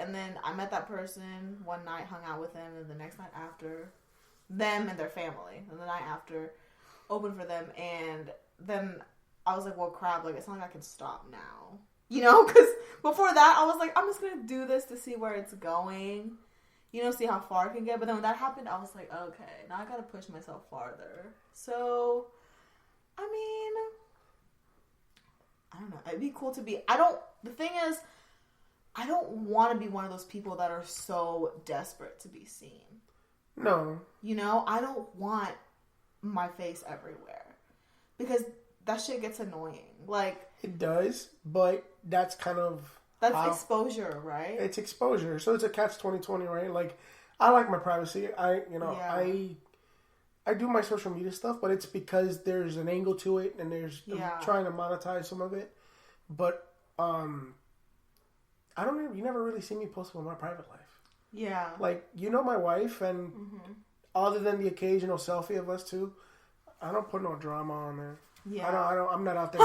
and then I met that person one night, hung out with them, and the next night after, them and their family, and the night after, opened for them, and then I was like, well, crap, like, it's not like I can stop now. You know, because before that, I was like, I'm just going to do this to see where it's going. You know, see how far I can get. But then when that happened, I was like, okay, now I got to push myself farther. So, I mean, I don't know. It'd be cool to be, the thing is, I don't want to be one of those people that are so desperate to be seen. No. You know, I don't want my face everywhere. Because that shit gets annoying. Like, it does, but that's kind of... That's exposure, right? It's exposure. So it's a catch 2020, right? Like, I like my privacy. I do my social media stuff, but it's because there's an angle to it, and I'm trying to monetize some of it. But you never really see me post about my private life. Yeah. Like, you know my wife, and other than the occasional selfie of us two, I don't put no drama on there. Yeah. I'm not out there.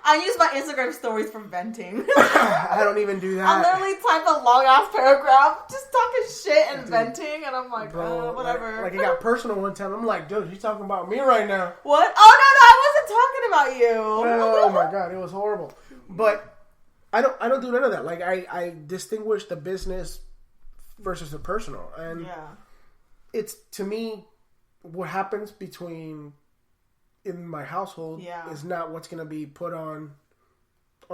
I use my Instagram stories for venting. I don't even do that. I literally type a long ass paragraph just talking shit and venting, and I'm like, bro, whatever. Like it got personal one time. I'm like, dude, she's talking about me right now. What? Oh no, I wasn't talking about you. Oh my god, it was horrible. But I don't do none of that. Like I distinguish the business versus the personal, and it's, to me, what happens in my household is not what's going to be put on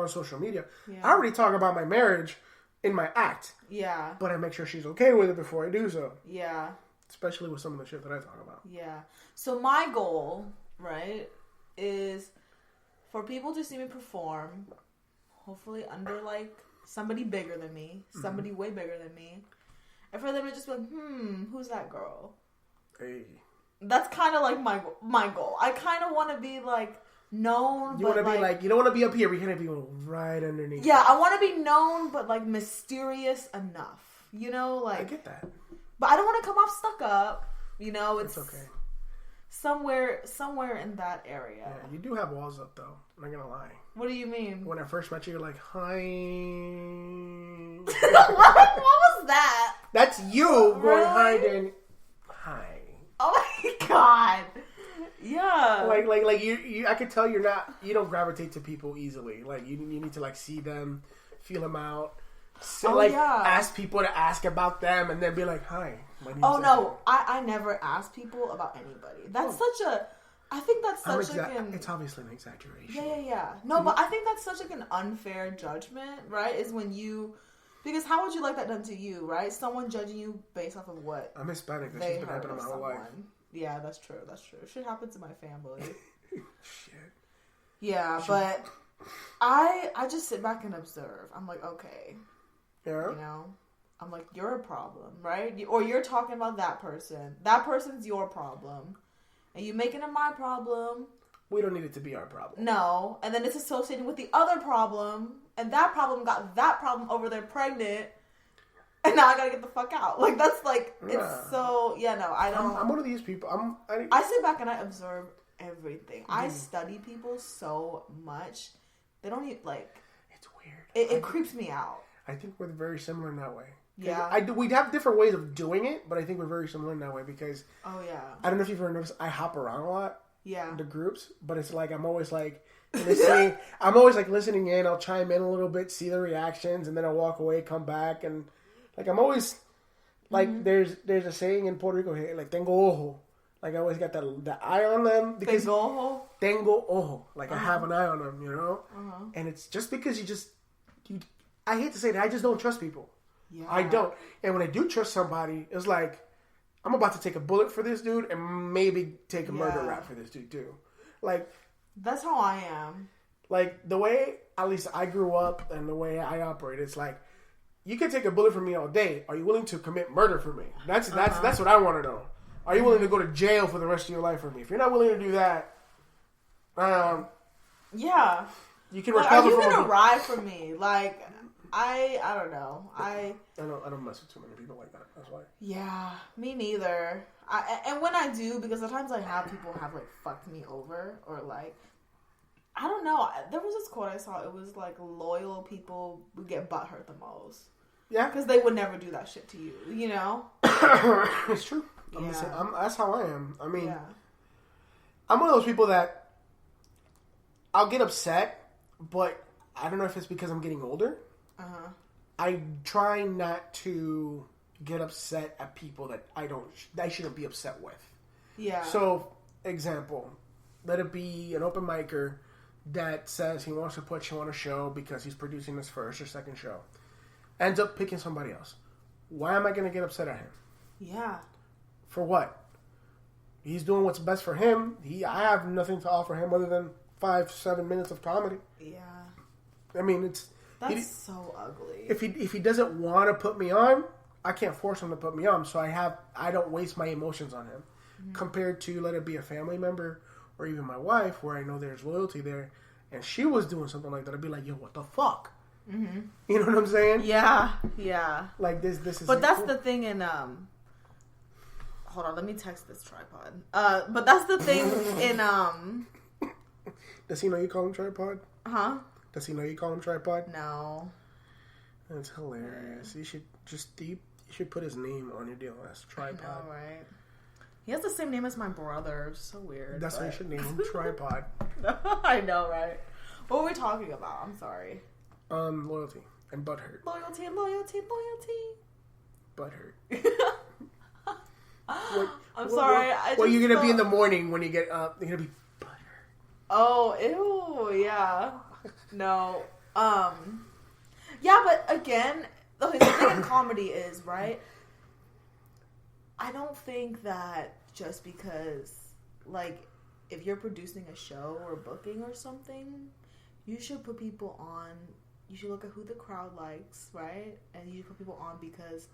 social media. Yeah. I already talk about my marriage in my act. Yeah. But I make sure she's okay with it before I do so. Yeah. Especially with some of the shit that I talk about. Yeah. So my goal, right, is for people to see me perform, hopefully under, like, somebody bigger than me, somebody way bigger than me, and for them to just be like, who's that girl? Hey. That's kind of like my goal. I kind of want to be like known. You want to be like, you don't want to be up here. We want to be right underneath. Yeah, I want to be known, but like mysterious enough. You know, like, I get that. But I don't want to come off stuck up. You know, it's okay. Somewhere in that area. Yeah, you do have walls up though. I'm not gonna lie. What do you mean? When I first met you, you're like, hi. What was that? That's you going hi, then hi. Oh my god! Yeah, like you. I could tell you don't gravitate to people easily. Like you need to like see them, feel them out. So ask people to ask about them, and then be like, "Hi." Oh no, I never ask people about anybody. That's I think that's such it's obviously an exaggeration. Yeah. No, but I think that's such like an unfair judgment, right? Is when you. Because how would you like that done to you, right? Someone judging you based off of what I'm Hispanic. This has been happening my whole life. Yeah, that's true. Shit happens to my family. Shit. Yeah, but I just sit back and observe. I'm like, okay. Yeah. You know? I'm like, you're a problem, right? Or you're talking about that person. That person's your problem. And you making it my problem. We don't need it to be our problem. No. And then it's associated with the other problem. And that problem got that problem over there pregnant. And now I gotta get the fuck out. Like, that's like, it's so, I don't. I'm one of these people. I sit back and I observe everything. I study people so much. They don't even, like. It's weird. It creeps me out. I think we're very similar in that way. Yeah. We have different ways of doing it, but I think we're very similar in that way because. Oh, yeah. I don't know if you've ever noticed, I hop around a lot. Yeah. The groups, but it's like I'm always like listening. I'm always like listening in. I'll chime in a little bit, see the reactions, and then I'll walk away, come back, and like I'm always like there's a saying in Puerto Rico here, like tengo ojo. Like I always got the eye on them because tengo ojo. Like I have an eye on them, you know. And it's just because you. I hate to say that, I just don't trust people. Yeah. I don't. And when I do trust somebody, it's like. I'm about to take a bullet for this dude and maybe take a murder rap for this dude too. Like that's how I am. Like the way at least I grew up and the way I operate, it's like you can take a bullet for me all day. Are you willing to commit murder for me? That's what I want to know. Are you willing to go to jail for the rest of your life for me? If you're not willing to do that, you can recover. Are you gonna ride for me? Like. I don't know. I don't mess with too many people like that. That's why. Yeah, me neither. And when I do, because sometimes I have people have like fucked me over or like I don't know. There was this quote I saw. It was like loyal people would get butthurt the most. Yeah. Because they would never do that shit to you, you know? It's true. That's how I am. I mean, yeah. I'm one of those people that I'll get upset, but I don't know if it's because I'm getting older. Uh-huh. I try not to get upset at people that I shouldn't be upset with. Yeah. So, example, let it be an open micer that says he wants to put you on a show because he's producing his first or second show. Ends up picking somebody else. Why am I going to get upset at him? Yeah. For what? He's doing what's best for him. I have nothing to offer him other than 5-7 minutes of comedy. Yeah. I mean, that's so ugly. If he doesn't want to put me on, I can't force him to put me on. So I don't waste my emotions on him. Mm-hmm. Compared to let it be a family member or even my wife, where I know there's loyalty there, and she was doing something like that, I'd be like, yo, what the fuck? Mm-hmm. You know what I'm saying? Yeah, yeah. Like this is. But that's the thing in Hold on, let me text this tripod. But that's the thing in Does he know you call him tripod? Huh? Does he know you call him tripod? No. That's hilarious. You should put his name on your deal as tripod. I know, right? He has the same name as my brother. It's so weird. That's why you should name him Tripod. I know, right? What were we talking about? I'm sorry. Loyalty and butthurt. Loyalty. Butthurt. I'm sorry. What you're gonna be in the morning when you get up? You're gonna be butthurt. Oh, ew, yeah. No. Yeah, but again, the thing in comedy is, right? I don't think that just because, like, if you're producing a show or booking or something, you should put people on, you should look at who the crowd likes, right? And you put people on because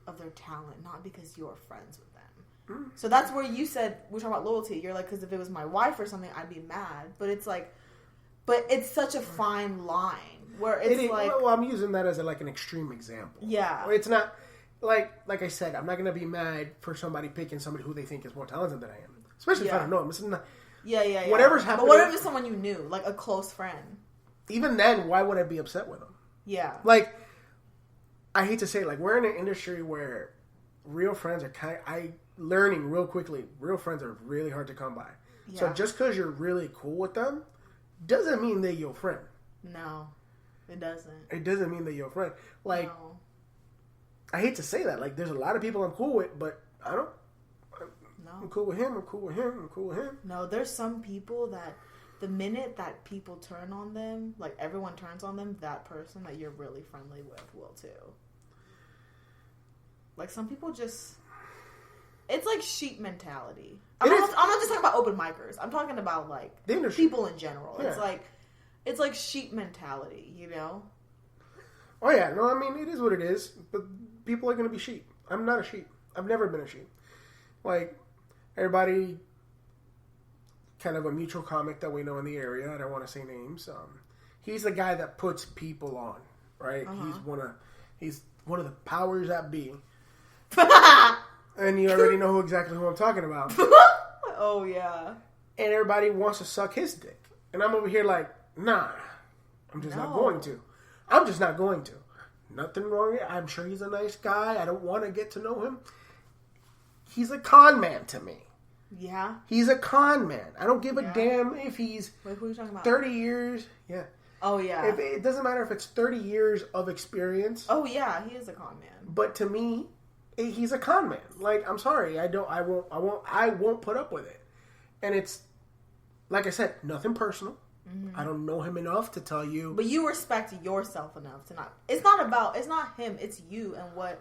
of their talent, not because you're friends with them. Mm. So that's where you said, we're talking about loyalty. You're like, because if it was my wife or something, I'd be mad. But it's like, but it's such a fine line where it's like... Well, I'm using that as an extreme example. Yeah. It's not... Like I said, I'm not going to be mad for somebody picking somebody who they think is more talented than I am. Especially if I don't know him. Yeah. Whatever's happening... But what if it's someone you knew? Like a close friend? Even then, why would I be upset with them? Yeah. Like, I hate to say it, we're in an industry where real friends are learning real quickly. Real friends are really hard to come by. Yeah. So just because you're really cool with them, doesn't mean they're your friend. No, it doesn't. It doesn't mean they're your friend. No. I hate to say that. There's a lot of people I'm cool with, but I don't. No. I'm cool with him. I'm cool with him. I'm cool with him. No, there's some people that the minute that people turn on them, everyone turns on them, that person that you're really friendly with will too. Some people just... It's like sheep mentality. I'm not just talking about open micers. I'm talking about, people in general. Yeah. It's like sheep mentality, you know? Oh, yeah. No, I mean, it is what it is. But people are going to be sheep. I'm not a sheep. I've never been a sheep. Everybody... kind of a mutual comic that we know in the area. I don't want to say names. He's the guy that puts people on, right? Uh-huh. He's one of the powers that be. And you already know exactly who I'm talking about. Oh, yeah. And everybody wants to suck his dick. And I'm over here nah, I'm just not going to. I'm just not going to. Nothing wrong with it. I'm sure he's a nice guy. I don't want to get to know him. He's a con man to me. Yeah? He's a con man. I don't give a damn if he's... Wait, who are you talking about? 30 years. Yeah. Oh, yeah. It doesn't matter if it's 30 years of experience. Oh, yeah. He is a con man. But to me, he's a con man. I'm sorry. I won't put up with it. And it's, like I said, nothing personal. Mm-hmm. I don't know him enough to tell you. But you respect yourself enough to not... It's not him. It's you and what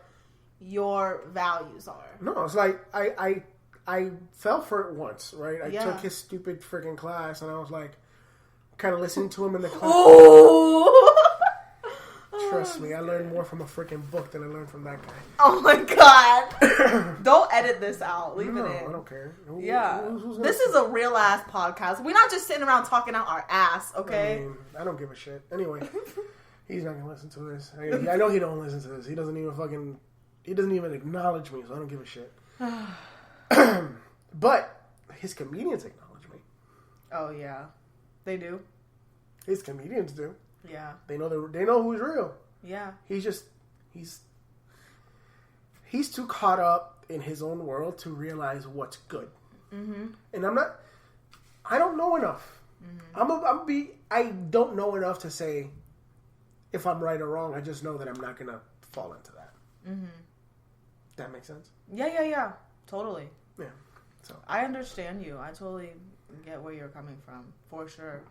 your values are. No, it's I fell for it once, right? I took his stupid freaking class, and I was kind of listening to him in the class. Oh! Trust me, I learned more from a freaking book than I learned from that guy. Oh my god! Don't edit this out. Leave it in. I don't care. This is a real ass podcast. We're not just sitting around talking out our ass, okay? I don't give a shit. Anyway, he's not gonna listen to this. I know he don't listen to this. He doesn't even acknowledge me, so I don't give a shit. But his comedians acknowledge me. Oh yeah, they do. His comedians do. Yeah, they know who's real. Yeah, he's just he's too caught up in his own world to realize what's good. Mm-hmm. And I don't know enough. Mm-hmm. I don't know enough to say if I'm right or wrong. I just know that I'm not going to fall into that. Mm-hmm. That makes sense? Yeah. Totally. Yeah. So I understand you. I totally get where you're coming from. For sure.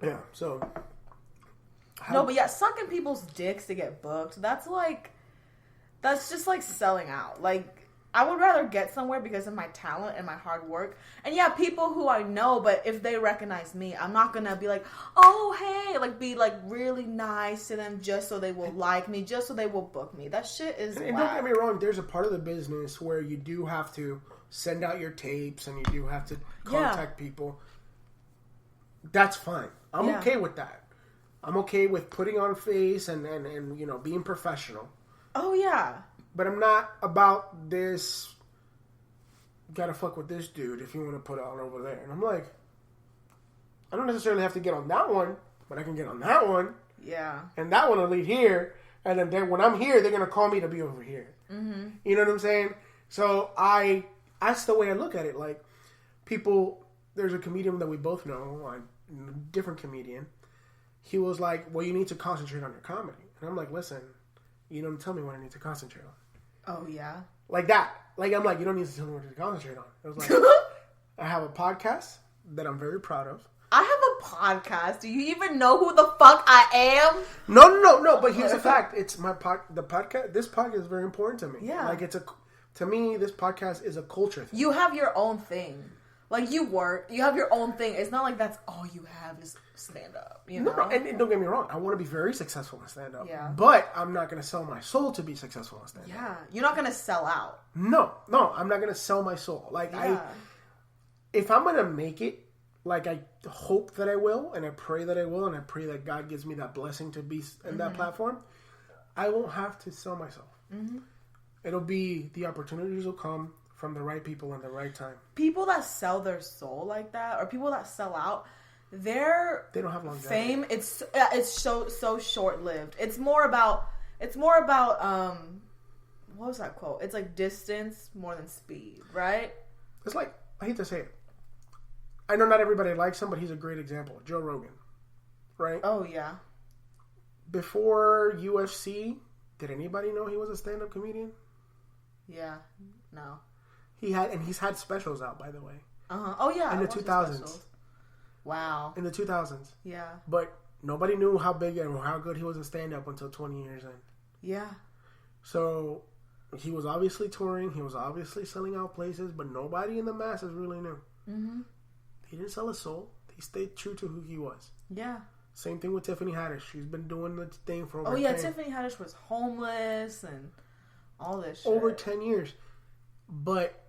Yeah. So. No, but yeah, sucking people's dicks to get booked. That's just like selling out. Like, I would rather get somewhere because of my talent and my hard work. And yeah, people who I know, but if they recognize me, I'm not gonna be like, oh, hey, like be like really nice to them just so they will like me, just so they will book me. That shit is And don't get me wrong, there's a part of the business where you do have to send out your tapes and you do have to contact people. That's fine. I'm okay with that. I'm okay with putting on a face and being professional. Oh, yeah. But I'm not about this, gotta fuck with this dude if you want to put it on over there. And I'm like, I don't necessarily have to get on that one, but I can get on that one. Yeah. And that one will lead here. And then when I'm here, they're going to call me to be over here. Mm-hmm. You know what I'm saying? So that's the way I look at it. Like, people, there's a comedian that we both know, a different comedian. He was like, well, you need to concentrate on your comedy. And I'm like, listen, you don't tell me what I need to concentrate on. Oh, yeah? Like that. Like, I'm like, you don't need to tell me what to concentrate on. I was like, I have a podcast that I'm very proud of. I have a podcast. Do you even know who the fuck I am? No. But here's the fact. It's my the podcast. This podcast is very important to me. Yeah. Like, to me, this podcast is a culture thing. You have your own thing. Like, you have your own thing. It's not like that's all you have is stand-up, you know? No, and don't get me wrong. I want to be very successful in stand-up. Yeah. But I'm not going to sell my soul to be successful in stand-up. Yeah. You're not going to sell out. No. I'm not going to sell my soul. Like, if I'm going to make it, like, I hope that I will, and I pray that I will, and I pray that God gives me that blessing to be in that platform, I won't have to sell myself. Mm-hmm. It'll be, the opportunities will come from the right people in the right time. People that sell their soul like that, or people that sell out, they don't have longevity. Fame. It's so short lived. It's more about what was that quote? It's like distance more than speed, right? It's like, I hate to say it. I know not everybody likes him, but he's a great example. Joe Rogan, right? Oh yeah. Before UFC, did anybody know he was a stand-up comedian? Yeah. No. He's had specials out, by the way. Oh yeah. In the 2000s. Wow. In the 2000s. Yeah. But nobody knew how big and how good he was in stand-up until 20 years in. Yeah. So he was obviously touring. He was obviously selling out places, but nobody in the masses really knew. Mm-hmm. He didn't sell his soul. He stayed true to who he was. Yeah. Same thing with Tiffany Haddish. She's been doing the thing for over 10 years. Tiffany Haddish was homeless and all this shit. Over 10 years. But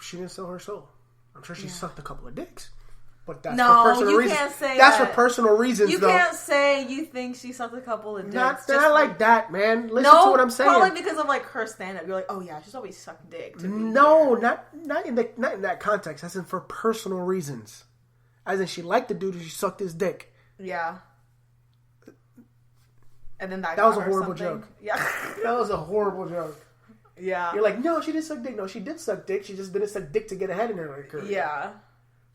she didn't sell her soul. I'm sure she sucked a couple of dicks. But that's for personal reasons. Can't say that's that. For personal reasons, though. You can't say you think she sucked a couple of dicks. Not like that, man. Listen to what I'm saying. Probably because of like her stand-up. You're like, oh yeah, she's always sucked dick. No, not in that context. As in for personal reasons. As in she liked the dude and she sucked his dick. Yeah. And then that was a horrible joke. Yeah. That was a horrible joke. Yeah. You're like, no, she didn't suck dick. No, she did suck dick. She just didn't suck dick to get ahead in her career. Yeah.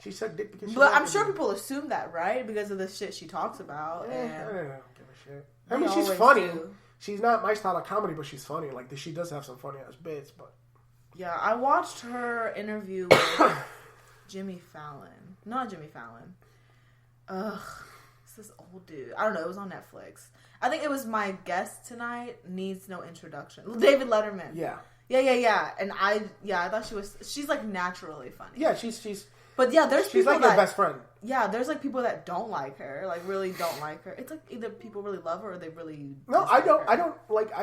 She sucked dick because she But I'm sure people assume that, right? Because of the shit she talks about. Yeah, I don't give a shit. I mean, she's funny. Do. She's not my style of comedy, but she's funny. Like, she does have some funny ass bits, but... Yeah, I watched her interview with Jimmy Fallon. Not Jimmy Fallon. Ugh. It's this old dude. I don't know. It was on Netflix. I think it was My Guest Tonight Needs No Introduction. David Letterman. Yeah. Yeah. And I thought she's like naturally funny. Yeah, she's... But yeah, there's people like your best friend. Yeah, there's like people that don't like her, like really don't like her. It's like either people really love her or they really No, I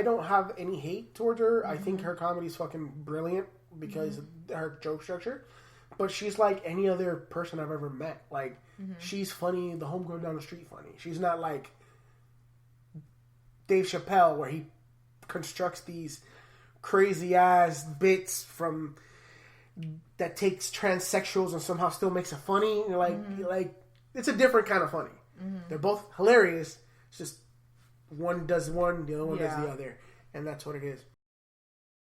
don't have any hate towards her. Mm-hmm. I think her comedy's fucking brilliant because of her joke structure. But she's like any other person I've ever met. Like she's funny, the homegirl down the street funny. She's not like Dave Chappelle where he constructs these crazy ass bits from that takes transsexuals and somehow still makes it funny. Like it's a different kind of funny. Mm-hmm. They're both hilarious. It's just one does one, the other one does the other. and that's what it is.